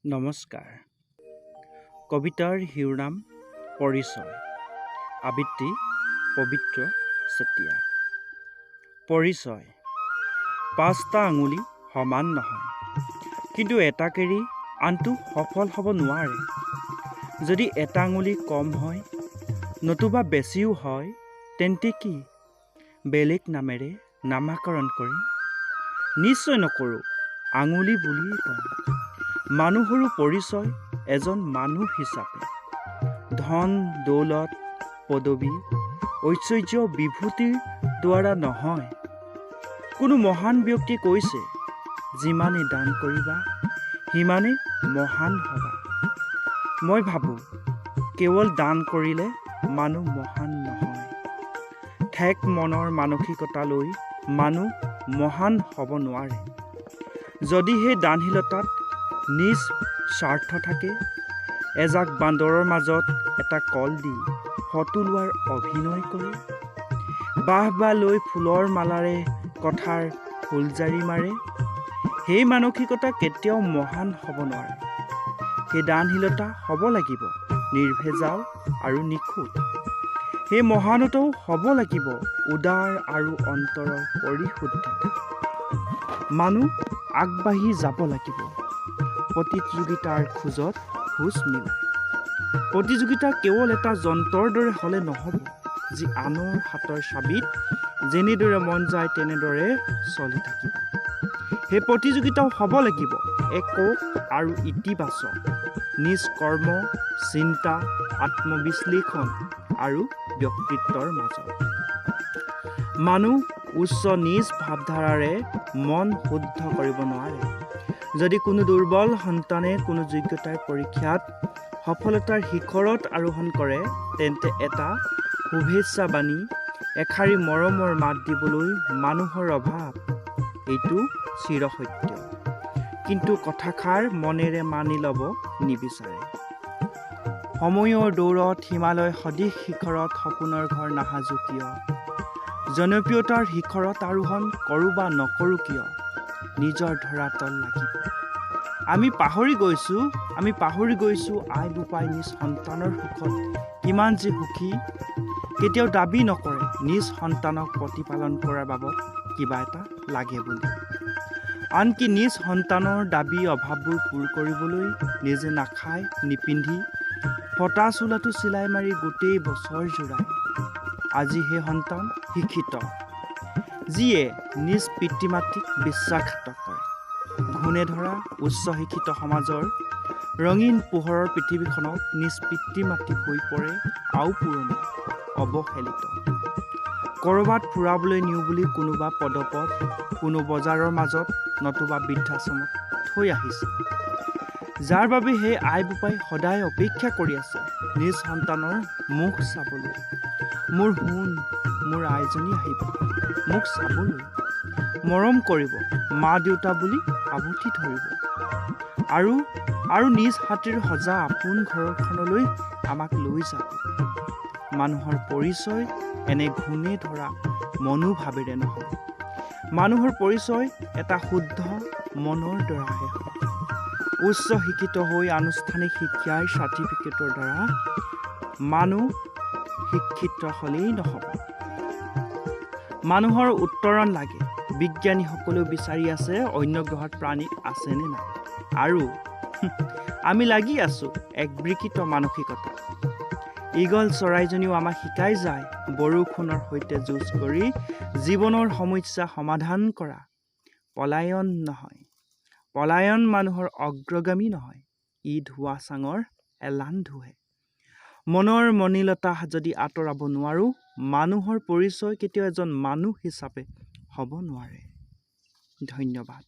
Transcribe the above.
নমস্কাৰ। কবিতাৰ শিৰোনাম পৰিচয়। আবৃত্তি পবিত্ৰ চেতিয়া। পৰিচয়। 5টা আঙুলি সমান নহয়, কিন্তু এটাক এৰি আনটো সফল হ'ব নোৱাৰে। যদি এটা আঙুলি কম হয়, নতুবা বেছিও হয়, তেন্তে কি বেলেগ নামেৰে নামাকৰণ কৰিম? নিশ্চয় নকৰোঁ, আঙুলি বুলিয়েই ক'ম। মানুহৰো পৰিচয় এজন মানুহ হিচাপে। ধন দৌলত পদবী ঐশ্বৰ্য বিভূতিৰ দ্বাৰা নহয়। কোনো মহান ব্যক্তিয়ে কৈছে, যিমানে দান কৰিবা সিমানে মহান হ'বা। মই ভাবোঁ, কেৱল দান কৰিলে মানুহ মহান নহয়। ঠেক মনৰ মানসিকতা লৈ মানুহ মহান হ'ব নোৱাৰে। যদিহে দানশীলতাত নিজ স্বাৰ্থ থাকে, এজাক বান্দৰৰ মাজত এটা কল দি ফটো লোৱাৰ অভিনয় কৰে, বাহ লৈ ফুলৰ মালাৰে কথাৰ ফুলজাৰি মাৰে, সেই মানসিকতা কেতিয়াও মহান হ'ব নোৱাৰে। সেই দানশীলতা হ'ব লাগিব নিৰ্ভেজাল আৰু নিখুঁত। সেই মহানতাও হ'ব লাগিব উদাৰ আৰু অন্তৰৰ পৰিশুদ্ধতা। মানুহ আগবাঢ়ি যাব লাগিব প্ৰতিযোগিতাৰ খোজত খোজ মিলাই। প্ৰতিযোগিতা কেৱল এটা যন্ত্ৰৰ দৰে হ'লে নহ'ব, যি আনৰ হাতৰ চাবিত যেনেদৰে মন যায় তেনেদৰে চলি থাকিব। সেই প্ৰতিযোগিতাও হ'ব লাগিব একক আৰু ইতিবাচক, নিজ কৰ্ম, চিন্তা, আত্মবিশ্লেষণ আৰু ব্যক্তিত্বৰ মাজত। মানুহ উচ্চ নিজ ভাৱধাৰাৰে মন শুদ্ধ কৰিব নোৱাৰে। যদি কোনো দুৰ্বল সন্তানে কোনো যোগ্যতাৰ পৰীক্ষাত সফলতাৰ শিখৰত আৰোহণ কৰে, তেন্তে এটা শুভেচ্ছা বাণী, এষাৰি মৰমৰ মাত দিবলৈ মানুহৰ অভাৱ, এইটো চিৰসত্য। কিন্তু কথাষাৰ মনেৰে মানি ল'ব নিবিচাৰে। সময়ৰ দৌৰত হিমালয় সদৃশ শিখৰত সপোনৰ ঘৰ নাসাজো কিয়? জনপ্ৰিয়তাৰ শিখৰত আৰোহণ কৰোঁ বা নকৰোঁ কিয়? নিজৰ ধৰাতল লাগিব। আমি পাহৰি গৈছোঁ আই বোপাই নিজ সন্তানৰ সুখত কিমান যে সুখী। কেতিয়াও দাবী নকৰে নিজ সন্তানক প্ৰতিপালন কৰাৰ বাবদ কিবা এটা লাগে বুলি। আনকি নিজ সন্তানৰ দাবী অভাৱবোৰ পূৰ কৰিবলৈ নিজে নাখাই নিপিন্ধি ফটা চোলাটো চিলাই মাৰি গোটেই বছৰ জোৰাই। আজি সেই সন্তান শিক্ষিত, যিয়ে নিজ পিতৃ মাতৃক বিশ্বাসঘাতক কৰে। ঘূণে ধৰা উচ্চ শিক্ষিত সমাজৰ ৰঙীন পোহৰৰ পৃথিৱীখনত নিজ পিতৃ মাতৃ হৈ পৰে আওপুৰণি, অৱহেলিত। ক'ৰবাত ফুৰাবলৈ নিওঁ বুলি কোনোবা পদপথ, কোনো বজাৰৰ মাজত নতুবা বৃদ্ধাশ্ৰমত থৈ আহিছে, যাৰ বাবে সেই আই বোপাই সদায় অপেক্ষা কৰি আছে নিজ সন্তানৰ মুখ চাবলৈ। মোৰ সোণ, মোৰ আইজনী আহিব মোক চাবলৈ, মৰম কৰিব, মা দেউতা বুলি আবুঠি ধৰিব, আৰু নিজ হাতেৰে সজা আপোন ঘৰখনলৈ আমাক লৈ যাব। মানুহৰ পৰিচয় এনে ঘূণে ধৰা মনোভাৱেৰে নহয়। মানুহৰ পৰিচয় এটা শুদ্ধ মনৰ দ্বাৰাহে হয়। উচ্চ শিক্ষিত হৈ আনুষ্ঠানিক শিক্ষাৰ চাৰ্টিফিকেটৰ দ্বাৰা মানুহ শিক্ষিত হ'লেই নহ'ব। মানুহৰ উত্তৰণ লাগে। বিজ্ঞানীসকলেও বিচাৰি আছে অন্য গ্ৰহত প্ৰাণী আছেনে নাই, আৰু আমি লাগি আছোঁ এক বিকৃত মানসিকতা। ঈগল চৰাইজনীও আমাক শিকাই যায় বৰষুণৰ সৈতে যুঁজ কৰি জীৱনৰ সমস্যা সমাধান কৰা। পলায়ন নহয়, পলায়ন মানুহৰ অগ্ৰগামী নহয়, ই ধোঁৱা চাঙৰ এলান ধুৱে। মনৰ মলিনতা যদি আঁতৰাব নোৱাৰোঁ, মানুহৰ পৰিচয় কেতিয়াও এজন মানুহ হিচাপে হ'ব নোৱাৰে। ধন্যবাদ।